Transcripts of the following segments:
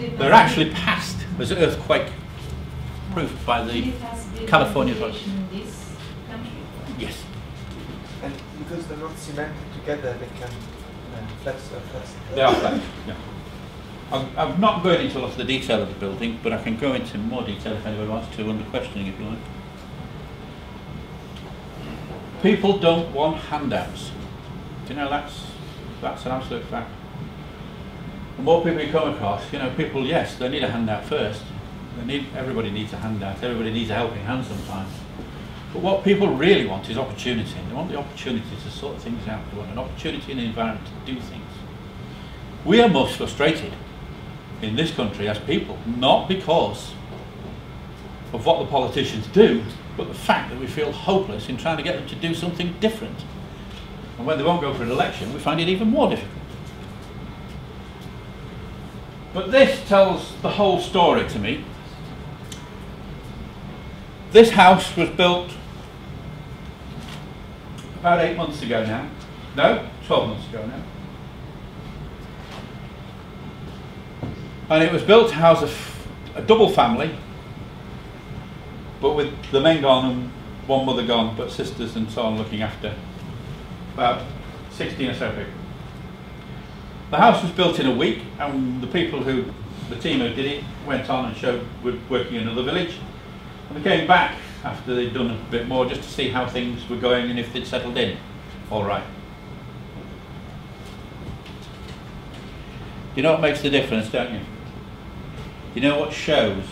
They're actually passed as earthquake proof by the California authorities. In this country? Yes. And because they're not cemented together, they can flex. They are flex, yeah. I'm not going into a lot of the detail of the building, but I can go into more detail if anybody wants to under questioning, if you like. People don't want handouts. Do you know that's an absolute fact. The more people you come across, you know, people, yes, they need a handout first. Everybody needs a handout. Everybody needs a helping hand sometimes. But what people really want is opportunity. They want the opportunity to sort things out. They want an opportunity in the environment to do things. We are most frustrated in this country as people, not because of what the politicians do, but the fact that we feel hopeless in trying to get them to do something different. And when they won't go for an election, we find it even more difficult. But this tells the whole story to me. This house was built about 8 months ago now. No, 12 months ago now. And it was built to house a double family, but with the men gone and one mother gone, but sisters and so on looking after about 16 or so people. The house was built in a week, and the team who did it went on and showed we're working in another village. And they came back after they'd done a bit more just to see how things were going and if they'd settled in. All right. You know what makes the difference, don't you? You know what shows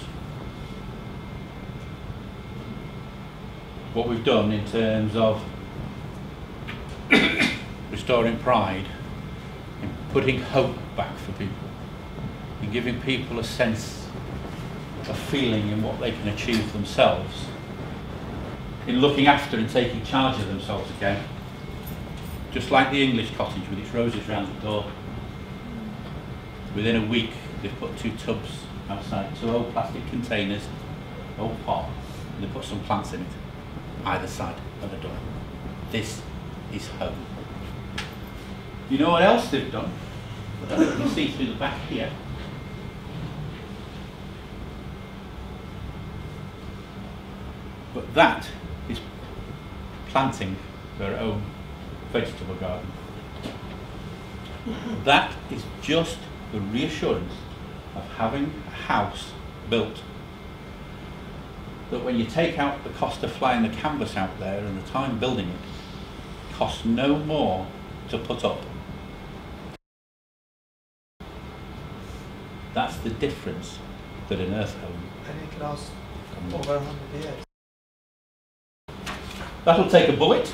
what we've done in terms of restoring pride, in putting hope back for people, in giving people a sense of feeling in what they can achieve themselves, in looking after and taking charge of themselves again, just like the English cottage with its roses round the door. Within a week they've put 2 tubs outside, 2 old plastic containers, old pot, and they put some plants in it, either side of the door. This is home. You know what else they've done? I don't know if you can see through the back here. But that is planting their own vegetable garden. That is just the reassurance of having a house built. That when you take out the cost of flying the canvas out there and the time building it, costs no more to put up. That's the difference that an earth home. And it can last over 100 years. That'll take a bullet,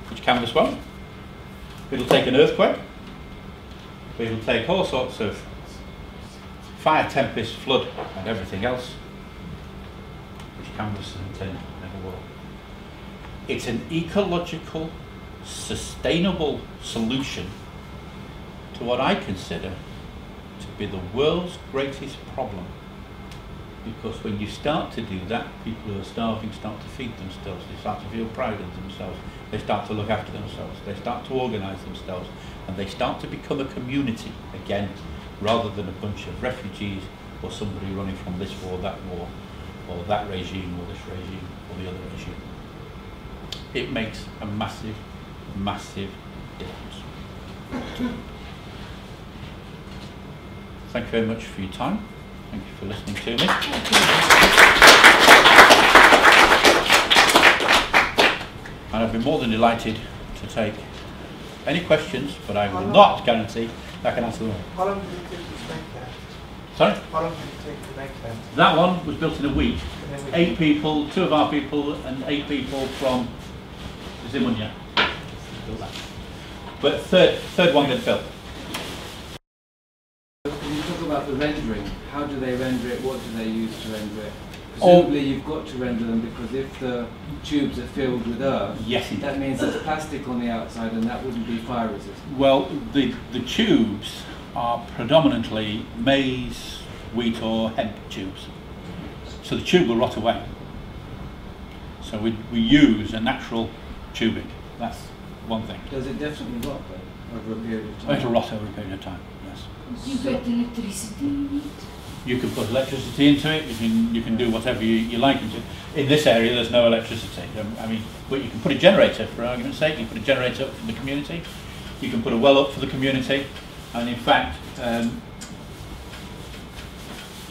which canvas won't. It'll take an earthquake. It'll take all sorts of fire, tempest, flood, and everything else, which canvas and tin never will. It's an ecological, sustainable solution to what I consider to be the world's greatest problem. Because when you start to do that, people who are starving start to feed themselves, they start to feel proud of themselves, they start to look after themselves, they start to organise themselves, and they start to become a community again, rather than a bunch of refugees or somebody running from this war, or that regime, or this regime, or the other regime. It makes a massive, massive difference. Thank you very much for your time. Thank you for listening to me. And I'd be more than delighted to take any questions, but I will not guarantee I can answer them all. How long did it take to make that? Sorry? How long did it take to make that? That one was built in a week. 8 people, 2 of our people, and 8 people from Zimunya. But third one gets built. When you talk about the rendering, how do they render it? What do they use to render it? Presumably you've got to render them because if the tubes are filled with earth, yes, that means there's plastic on the outside and that wouldn't be fire resistant. Well, the tubes are predominantly maize, wheat or hemp tubes. So the tube will rot away. So we use a natural tubing. That's one thing. Does it definitely rot though, over a period of time? It'll rot over a period of time, yes. You get electricity in it? You can put electricity into it. You can do whatever you like into it. In this area, there's no electricity. I mean, but you can put a generator, for argument's sake. You put a generator up for the community. You can put a well up for the community. And in fact,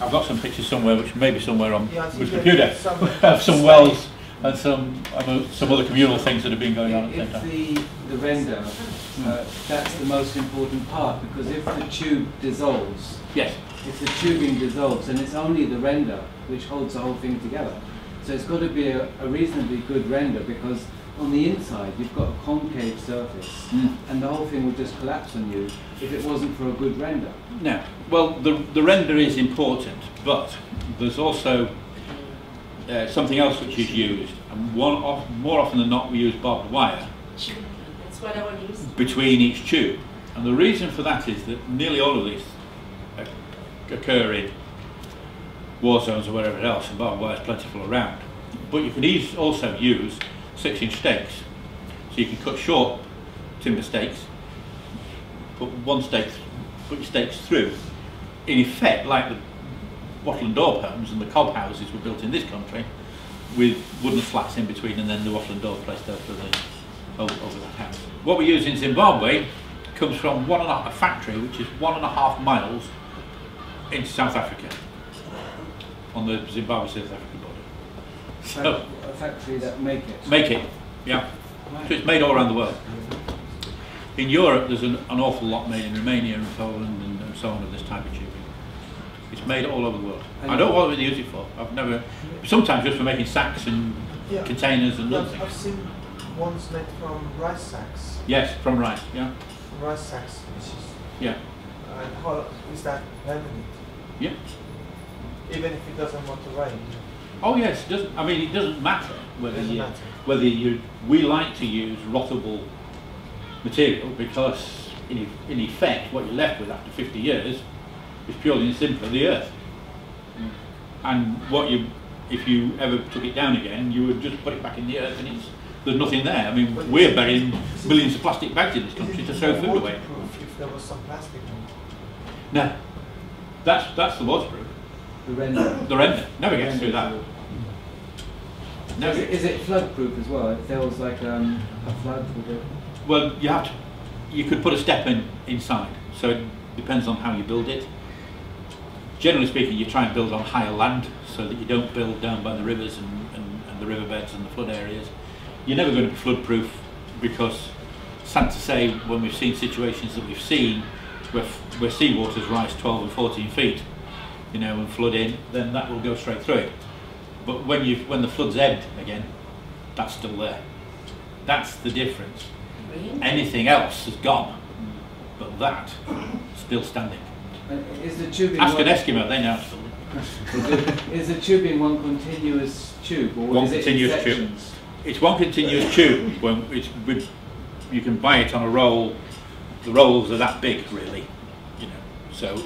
I've got some pictures somewhere, which may be somewhere on this computer, of some wells and some other communal things that have been going on at the same time. The render, that's the most important part, because if the tube dissolves, yes, if the tubing dissolves, then it's only the render which holds the whole thing together. So it's got to be a reasonably good render, because on the inside you've got a concave surface, and the whole thing would just collapse on you if it wasn't for a good render. No. Well, the render is important, but there's also something else which is used, and more often than not we use barbed wire. That's what I want to use. Between each tube. And the reason for that is that nearly all of these occur in war zones or wherever else, and barbed wire is plentiful around. But you can also use 6-inch stakes. So you can cut short timber stakes, put your stakes through. In effect, like the wattle and daub homes and the cob houses were built in this country, with wooden slats in between, and then the wattle and daub placed over that house. What we use in Zimbabwe comes from a factory which is 1.5 miles into South Africa, on the Zimbabwe-South Africa border. So, a factory that make it? Make it, yeah. So it's made all around the world. In Europe there's an awful lot made in Romania and Poland and so on of this type of tubing. It's made all over the world. I don't know what they use it for. I've never, sometimes just for making sacks and containers and other things. I've seen ones made from rice sacks. Yes, from rice, yeah. From rice sacks, which is... Yeah. And how is that permanent? Yeah. Even if it doesn't want to rain? Oh yes, it doesn't, I mean it doesn't matter whether we like to use rottable material, because in effect what you're left with after 50 years is purely and simply the earth. And if you ever took it down again, you would just put it back in the earth, and there's nothing there. I mean, we're burying millions of plastic bags in this country to throw food away. If there was some plastic in it? No, that's the waterproof. The render. The render never gets through that. No. Is it flood proof as well? If there was like a flood with it? Well, you could put a step inside, so it depends on how you build it. Generally speaking, you try and build on higher land so that you don't build down by the rivers and the riverbeds and the flood areas. You're never going to be flood proof, because sad to say, when we've seen situations that we've seen where seawaters rise 12 and 14 feet, and flood in, then that will go straight through it. But when the flood's ebbed again, that's still there. That's the difference. Really? Anything else has gone, but that still standing. Is the tubing? Ask an Eskimo; they know how to build it. Is the tubing one continuous tube, or One is it continuous in tube. sections? It's one continuous tube. You can buy it on a roll. The rolls are that big, really. So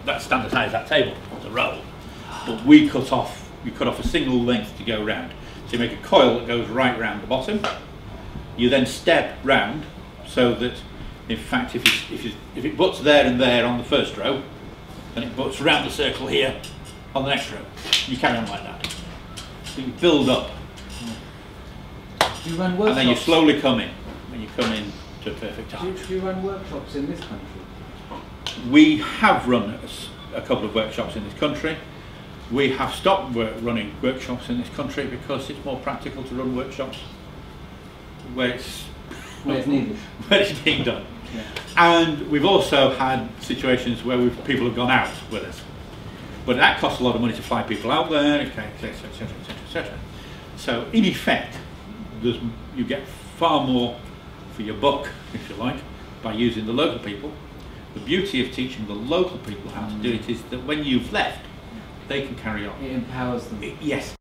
that's standardised, that table, the roll. But we cut off a single length to go round. So you make a coil that goes right round the bottom. You then step round, so that, in fact, if it butts there and there on the first row, then it butts round the circle here on the next row. You carry on like that. So you build up. Do you run workshops? And then you slowly come in. When you come in to a perfect arch. Do you run workshops in this country? We have run a couple of workshops in this country. We have stopped running workshops in this country because it's more practical to run workshops where it's needed. Where it's being done. Yeah. And we've also had situations where people have gone out with us. But that costs a lot of money to fly people out there, etc., etc., etc. So in effect, you get far more for your buck, if you like, by using the local people. The beauty of teaching the local people how to do it is that when you've left, they can carry on. It empowers them. Yes.